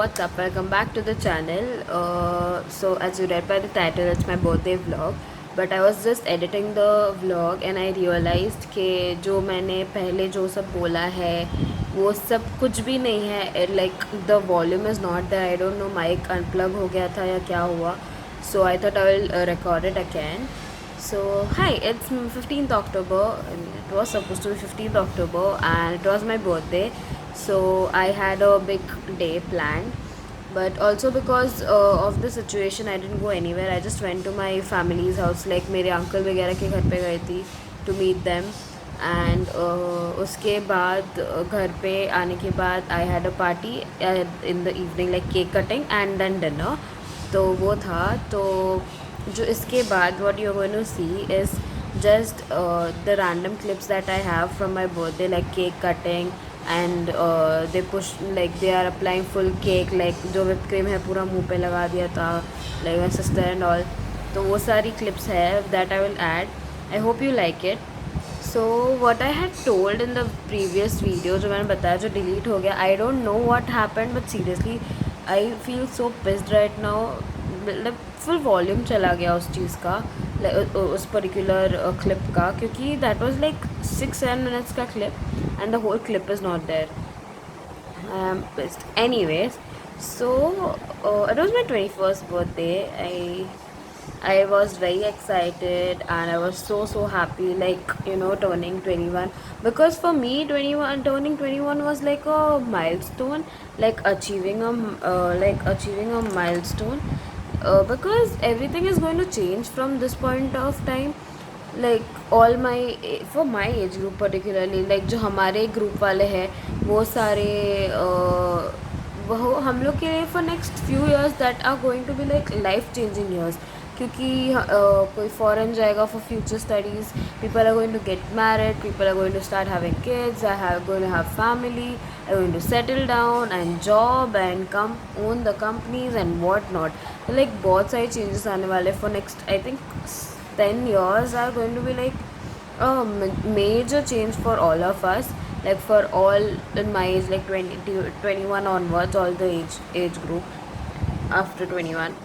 what's up? Welcome back to the channel. So as you read by the title, it's my birthday vlog. But I was just editing the vlog and I realized कि जो मैंने पहले जो सब बोला है वो सब कुछ भी नहीं है. Like the volume is not there. I don't know, mic unplug हो गया था या क्या हुआ. So I thought I will record it again. So hi, it's 15th October. I mean, it was supposed to be 15th October and it was my birthday. So I had a big day planned, but also because of the situation I didn't go anywhere. I just went to my family's house, like मेरे uncle वगैरह के घर पे गई थी to meet them. And उसके बाद घर पे आने के बाद I had a party in the evening, like cake cutting and then dinner. तो वो था. तो जो इसके बाद what you're going to see is just the random clips that I have from my birthday, like cake cutting and they push, like they are applying full cake, like जो whipped cream है पूरा मुंह पे लगा दिया था, like my sister and all. तो वो सारी clips है that I will add. I hope you like it. So what I had told in the previous video जो मैंने बताया जो delete हो गया, I don't know what happened, but seriously I feel so pissed right now. मतलब full volume चला गया उस चीज़ का, उस पर्टिकुलर क्लिप का, क्योंकि दैट वाज लाइक 6-7 मिनट्स का clip and the whole clip is not there. I am pissed. Anyways, so it was my 21st birthday. I was very excited and I was so happy, like, you know, turning 21, because for me 21 turning 21 was like a milestone, like achieving a milestone, because everything is going to change from this point of time. Like all my, for my age group particularly, like जो हमारे group वाले हैं वो सारे वो हम लोग के लिए for next few years that are going to be like life changing years, क्योंकि कोई फॉरेन जाएगा for future studies, people are going to get married, people are going to start having kids, going to have family, are going to settle down and job and come own the companies and what not. Like बहुत सारी changes आने वाले for next, I think 10 years are going to be like a major change for all of us, like for all in my age, like 20 to 21 onwards, all the age group after 21.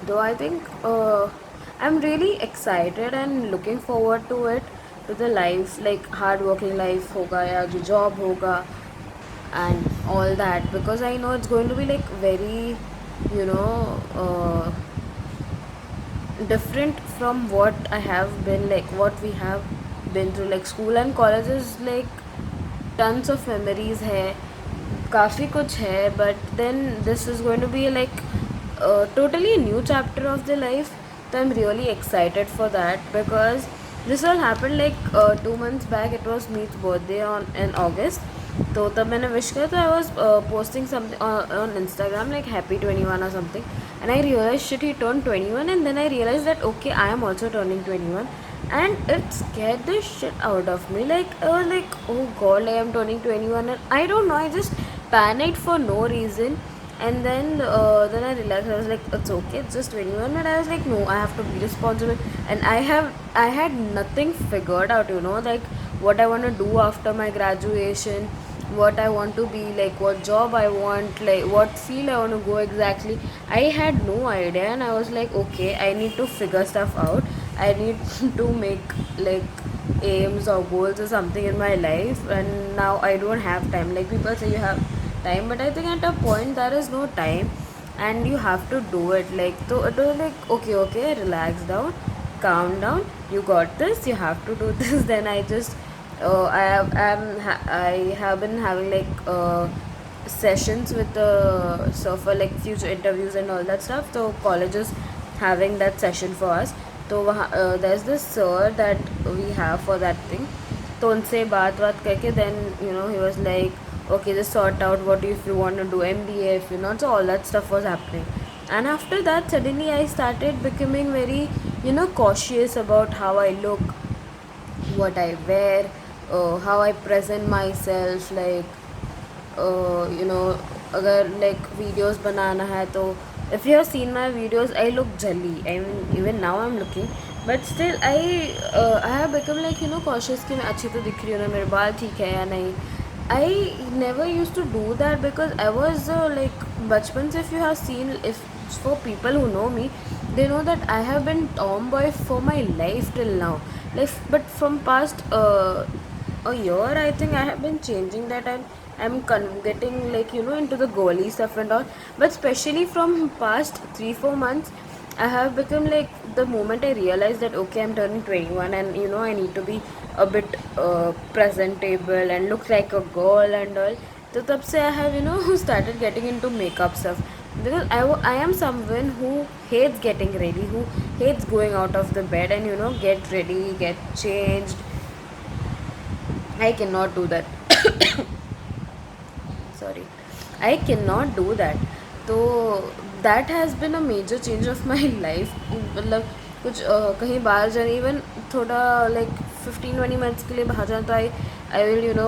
Though I think I'm really excited and looking forward to it, to the life, like hard working life होगा या जो job होगा and all that, because I know it's going to be like very, you know, different from what I have been, like what we have been through. Like school and college is like tons of memories है, काफ़ी कुछ है, but then this is going to be like totally a new chapter of the life. So I'm really excited for that, because this all happened like 2 months back. It was Meet's birthday in August. तो तब मैंने wish किया, तो I was posting something on Instagram like happy 21 or something, and I realized shit, he turned 21, and then I realized that okay, I am also turning 21, and it scared the shit out of me. Like I was like, oh god, I am turning 21, and I don't know, I just panicked for no reason. And then I realized, I was like, it's okay, it's just 21, and I was like, no, I have to be responsible. And I had nothing figured out, you know, like what I want to do after my graduation, what I want to be, like what job I want, like what field I want to go exactly. I had no idea, and I was like, okay, I need to figure stuff out. I need to make like aims or goals or something in my life, and now I don't have time. Like people say you have time, but I think at a point there is no time and you have to do it. Like, so it was like, okay, relax down, calm down, you got this, you have to do this. Then I just I have been having like sessions with the surfer, like future interviews and all that stuff. So college is having that session for us. तो वहाँ there's this sir that we have for that thing. तो उनसे बात करके, then you know, he was like, okay, just sort out what if you want to do MBA, if you not. So all that stuff was happening, and after that suddenly I started becoming very, you know, cautious about how I look, what I wear, how I present myself. Like you know, अगर like videos बनाना है तो if you have seen my videos, I look jolly. I mean, even now I'm looking, but still I have become like, you know, cautious कि मैं अच्छी तो दिख रही हूँ ना, मेरे बाल ठीक है या नहीं. I never used to do that because I was like bachpan se, if you have seen, if for people who know me, they know that I have been tomboy for my life till now. Like, but from past a year, I think I have been changing that, and getting, like, into the goalie stuff and all. But especially from past 3-4 months, I have become like, the moment I realized that okay, I'm turning 21, and I need to be a bit presentable and look like a girl and all. So tab se I have started getting into makeup stuff, because I am someone who hates getting ready, who hates going out of the bed and get ready, get changed. I cannot do that. Sorry, I cannot do that. So that has been a major change of my life. मतलब कुछ कहीं बाहर जाने, even थोड़ा like 15-20 minutes के लिए बाहर जाना, तो I will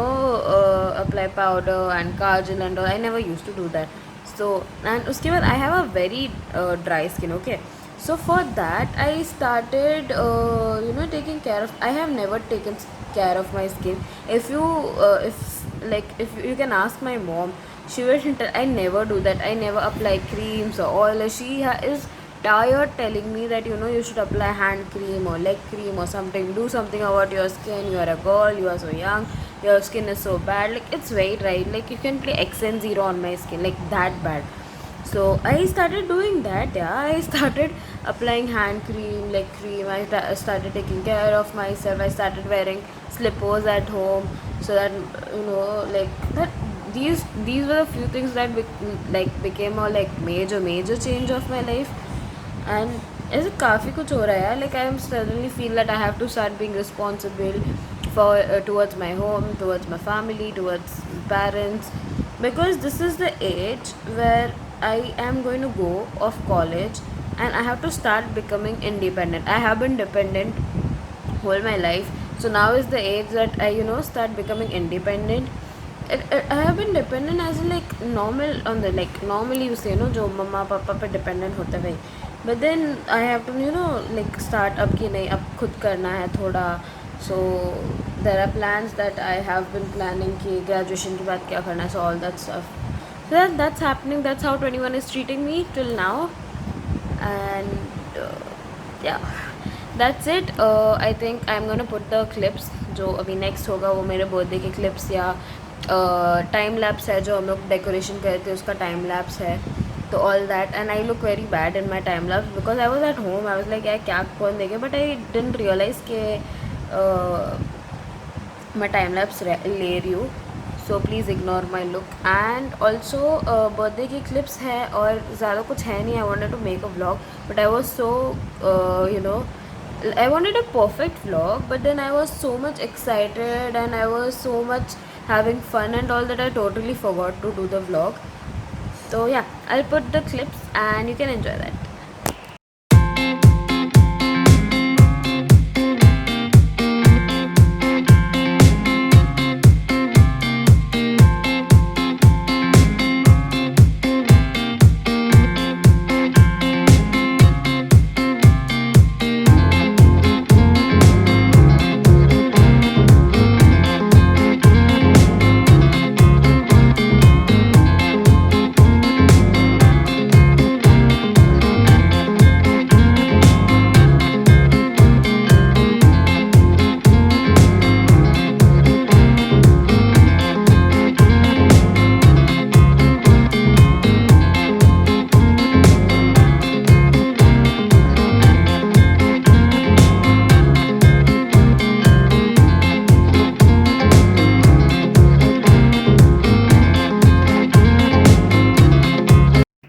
apply powder and kajal and all. I never used to do that. So, and उसके बाद I have a very dry skin. Okay, so for that I started taking care of. I have never taken care of my skin. If you if you can ask my mom, she will tell, I never do that. I never apply creams or oil. She is tired telling me that you should apply hand cream or leg cream or something. Do something about your skin. You are a girl. You are so young. Your skin is so bad. Like, it's very dry. Like, you can play XN0 on my skin. Like, that bad. So I started doing that. Yeah, I started applying hand cream, leg cream. I started taking care of myself. I started wearing slippers at home, so that like that. These were the few things that became a like major change of my life. And ऐसे काफ़ी कुछ हो रहा है यार. Like, I am suddenly feel that I have to start being responsible for towards my home, towards my family, towards parents, because this is the age where I am going to go off college and I have to start becoming independent. I have been dependent whole my life, so now is the age that I start becoming independent. I have been dependent as in like normal on the like normally you say जो मम्मा पापा पे dependent होता है भाई, but then I have to like start अब कि नहीं, अब खुद करना है थोड़ा. So there are plans that I have been planning कि graduation के बाद क्या करना है, so all that stuff. So that's happening. That's how 21 is treating me till now. And yeah, that's it. I think I'm gonna put the clips जो अभी next होगा वो मेरे birthday के clips या टाइम लैप्स है जो हम लोग डेकोरेशन करते हैं उसका टाइम लैप्स है. तो all that, and I look very bad in my time lapse because I was at home. I was like यार क्या कौन देखे, बट आई डिडंट रियलाइज़ के मैं टाइम लैप्स ले रही हूँ. So please ignore my look. And also birthday की क्लिप्स है और ज़्यादा कुछ है नहीं. I wanted to make a vlog, but I was so I wanted a perfect vlog, but then I was so much excited and I was so much having fun and all that I totally forgot to do the vlog. So yeah, I'll put the clips and you can enjoy that.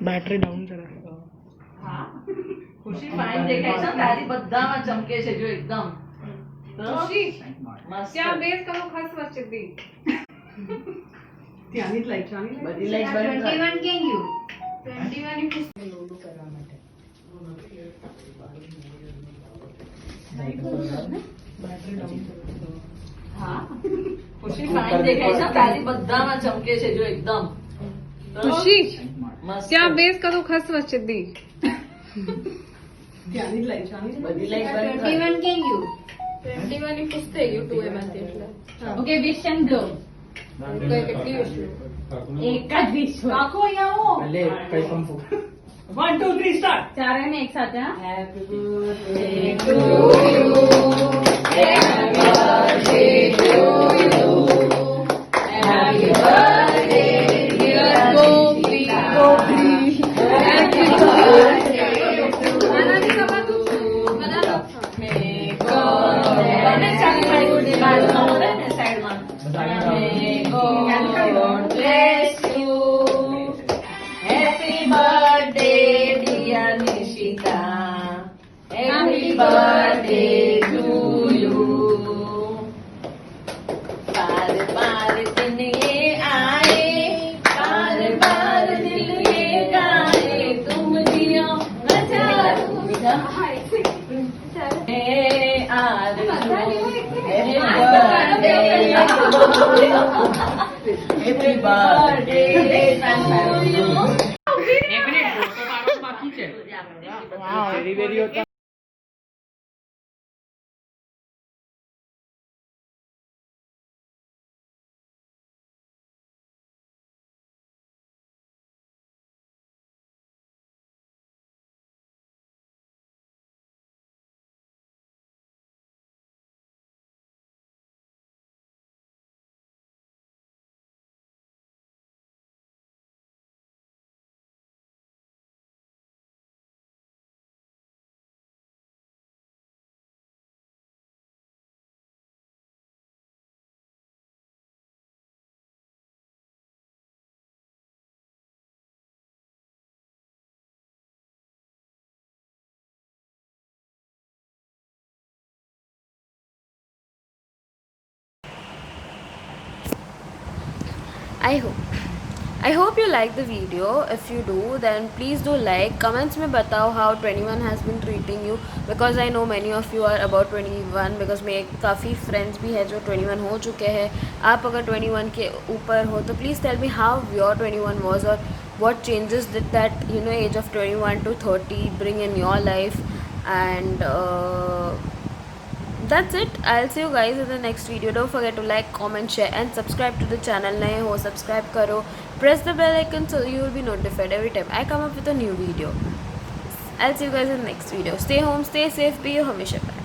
Battery down करा. खुशी fine देखायचं तारी बदाम चमके છે જો એકદમ खुशी મસ્ત क्या बेस करो खास वच्चे दी ત્યાંની જ લાઈટ ચાની બધી લાઈટ બંધ કર 21 કેમ ગયું 21 ની ખુશી લોડું કરવા માટે बैटरी डाउन करा. હા ખુશી ફાइन દેખાય છે તારી બદામાં ચમકે છે જો એકદમ खुशी મસ્ત क्या बेस करो खास वच्चे दी ત્યાંની જ લાઈટ ચાની બધી લાઈટ બંધ કર 21 કેમ ગયું 21 ની ખુશ થઈ ગયું 2 એમાં એટલે ઓકે વિશ એન્ડ બ્લો કેટલી વિશ્વ એક જ વિશ્વ કાકો અહીંયા આવો पहले कई कम फूक 1 2 3 સ્ટાર્ટ ચારે ને એક સાથે હા happy birthday to you happy birthday to you happy birthday dear Gopi happy birthday આનાથી તમારું બધા મે ગોડ ને ચાલી મારી ગુડ બાજુમાં હોય ને સાઈડમાં may God bless you happy birthday dear Nishita happy birthday to you बार बार दिन ये आए बार बार दिल ये गाए तुम जियो नचा आज happy birthday to you very very होता I hope you like the video. If you do, then please do like. Comments में बताओ how 21 has been treating you, because I know many of you are about 21, because मेरे काफ़ी friends भी है जो 21 हो चुके हैं. आप अगर 21 के ऊपर हो तो please tell me how your 21 was, or what changes did that age of 21 to 30 bring in your life. And that's it. I'll see you guys in the next video. Don't forget to like, comment, share and subscribe to the channel. नए हो subscribe करो, press the bell icon so you will be notified every time I come up with a new video. I'll see you guys in the next video. Stay home, stay safe, be your हमेशा.